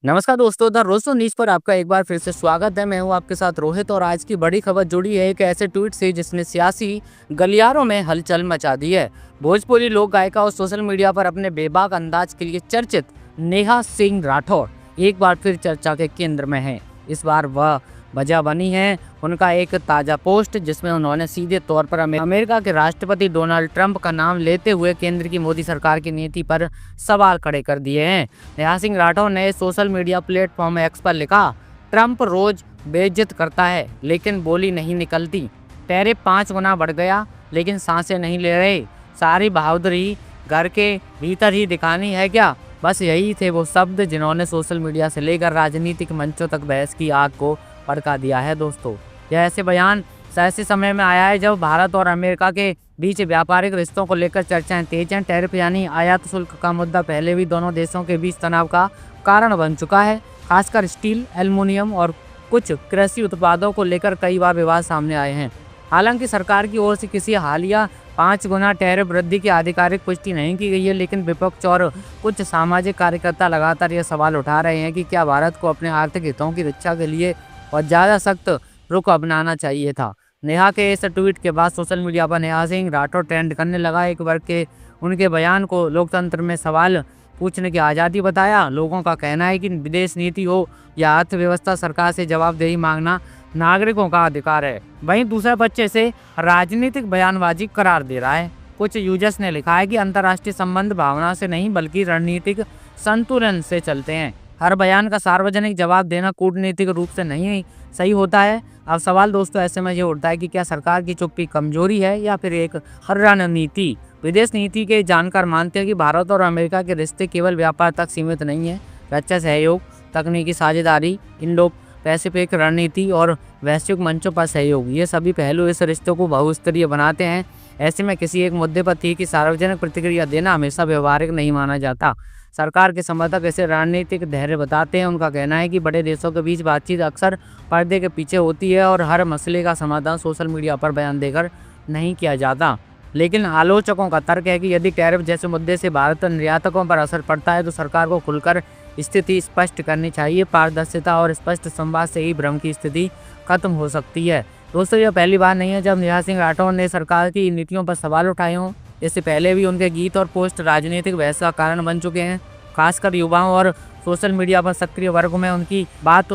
नमस्कार दोस्तों, the रोज़ो news पर आपका एक बार फिर से स्वागत है। मैं हूं आपके साथ रोहित और आज की बड़ी खबर जुड़ी है एक ऐसे ट्वीट से जिसने सियासी गलियारों में हलचल मचा दी है। भोजपुरी लोक गायिका और सोशल मीडिया पर अपने बेबाक अंदाज के लिए चर्चित नेहा सिंह राठौर एक बार फिर चर्चा के केंद्र में है। इस बार वह वजह बनी है उनका एक ताज़ा पोस्ट जिसमें उन्होंने सीधे तौर पर अमेरिका के राष्ट्रपति डोनाल्ड ट्रंप का नाम लेते हुए केंद्र की मोदी सरकार की नीति पर सवाल खड़े कर दिए हैं। नेहा सिंह राठौर ने सोशल मीडिया प्लेटफॉर्म एक्स पर लिखा, ट्रंप रोज बेइज्जत करता है लेकिन बोली नहीं निकलती। टैरिफ 5 गुना बढ़ गया लेकिन सांसें नहीं ले रहे। सारी बहादुरी घर के भीतर ही दिखानी है क्या? बस यही थे वो शब्द जिन्होंने सोशल मीडिया से लेकर राजनीतिक मंचों तक बहस की आग को भड़का दिया है। दोस्तों, यह ऐसे बयान ऐसे समय में आया है जब भारत और अमेरिका के बीच व्यापारिक रिश्तों को लेकर चर्चाएं तेज हैं। टैरिफ यानी आयात शुल्क का मुद्दा पहले भी दोनों देशों के बीच तनाव का कारण बन चुका है। खासकर स्टील, एल्युमिनियम और कुछ कृषि उत्पादों को लेकर कई बार विवाद सामने आए हैं। हालांकि सरकार की ओर से किसी हालिया 5 गुना टैरिफ वृद्धि की आधिकारिक पुष्टि नहीं की गई है, लेकिन विपक्ष और कुछ सामाजिक कार्यकर्ता लगातार यह सवाल उठा रहे हैं कि क्या भारत को अपने आर्थिक हितों की रक्षा के लिए और ज़्यादा सख्त रुख अपनाना चाहिए था। नेहा के इस ट्वीट के बाद सोशल मीडिया पर नेहा सिंह राठौर ट्रेंड करने लगा। एक वर्ग के उनके बयान को लोकतंत्र में सवाल पूछने की आज़ादी बताया। लोगों का कहना है कि विदेश नीति हो या अर्थव्यवस्था, सरकार से जवाबदेही मांगना नागरिकों का अधिकार है। वहीं दूसरे बच्चे से राजनीतिक बयानबाजी करार दे रहा है। कुछ यूजर्स ने लिखा है कि अंतर्राष्ट्रीय संबंध भावना से नहीं बल्कि रणनीतिक संतुलन से चलते हैं। हर बयान का सार्वजनिक जवाब देना कूटनीतिक रूप से नहीं सही होता है। अब सवाल दोस्तों ऐसे में ये उठता है कि क्या सरकार की चुप्पी कमजोरी है या फिर एक रणनीति? विदेश नीति के जानकार मानते हैं कि भारत और अमेरिका के रिश्ते केवल व्यापार तक सीमित नहीं है। रक्षा सहयोग, तकनीकी साझेदारी, इंडो पैसिफिक रणनीति और वैश्विक मंचों पर सहयोग, ये सभी पहलू इस रिश्ते को बहुस्तरीय बनाते हैं। ऐसे में किसी एक मुद्दे पर तीखी सार्वजनिक प्रतिक्रिया देना हमेशा व्यवहारिक नहीं माना जाता। सरकार के समर्थक इसे रणनीतिक धैर्य बताते हैं। उनका कहना है कि बड़े देशों के बीच बातचीत अक्सर पर्दे के पीछे होती है और हर मसले का समाधान सोशल मीडिया पर बयान देकर नहीं किया जाता। लेकिन आलोचकों का तर्क है कि यदि टैरिफ जैसे मुद्दे से भारत निर्यातकों पर असर पड़ता है तो सरकार को खुलकर स्थिति स्पष्ट करनी चाहिए। पारदर्शिता और स्पष्ट संवाद से ही भ्रम की स्थिति खत्म हो सकती है। दोस्तों, यह पहली बार नहीं है जब नेहा सिंह राठौर ने सरकार की नीतियों पर सवाल उठाए हों। इससे पहले भी उनके गीत और पोस्ट राजनीतिक बहस का कारण बन चुके हैं। खासकर युवाओं और सोशल मीडिया पर सक्रिय वर्ग में उनकी बात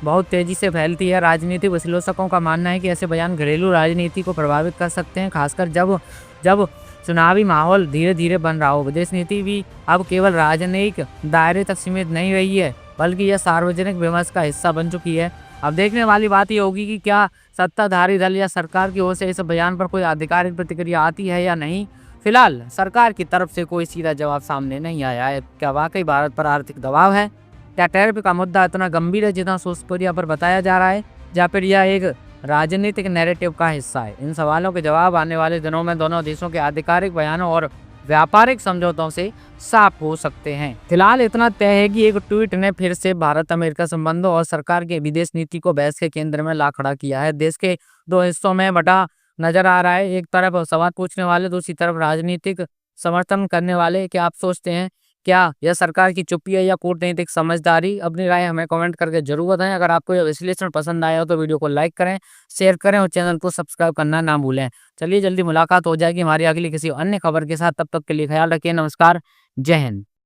बहुत तेजी से फैलती है। राजनीतिक विश्लेषकों का मानना है कि ऐसे बयान घरेलू राजनीति को प्रभावित कर सकते हैं, खासकर जब जब चुनावी माहौल धीरे धीरे बन रहा हो। विदेश नीति भी अब केवल राजनयिक दायरे तक सीमित नहीं रही है बल्कि यह सार्वजनिक विमर्श का हिस्सा बन चुकी है। अब देखने वाली बात यह होगी कि क्या सत्ताधारी दल या सरकार की ओर से इस बयान पर कोई आधिकारिक प्रतिक्रिया आती है या नहीं। फिलहाल सरकार की तरफ से कोई सीधा जवाब सामने नहीं आया है। क्या वाकई भारत पर आर्थिक दबाव है? क्या टैरिफ का मुद्दा इतना गंभीर है जितना सोशल मीडिया पर बताया जा रहा है, या फिर यह एक राजनीतिक नैरेटिव का हिस्सा है? इन सवालों के जवाब आने वाले दिनों में दोनों देशों के आधिकारिक बयानों और व्यापारिक समझौतों से साफ हो सकते हैं। फिलहाल इतना तय है कि एक ट्वीट ने फिर से भारत अमेरिका संबंधों और सरकार के विदेश नीति को बहस के केंद्र में ला खड़ा किया है। देश के दो हिस्सों में बटा नजर आ रहा है। एक तरफ सवाल पूछने वाले, दूसरी तरफ राजनीतिक समर्थन करने वाले। क्या आप सोचते हैं, क्या यह सरकार की चुप्पी है या कूटनीतिक समझदारी? अपनी राय हमें कमेंट करके जरूर बताएं। अगर आपको यह विश्लेषण पसंद आया हो तो वीडियो को लाइक करें, शेयर करें और चैनल को सब्सक्राइब करना ना भूलें। चलिए, जल्दी मुलाकात हो जाएगी हमारी अगली किसी अन्य खबर के साथ। तब तक के लिए ख्याल रखिए। नमस्कार, जय हिंद।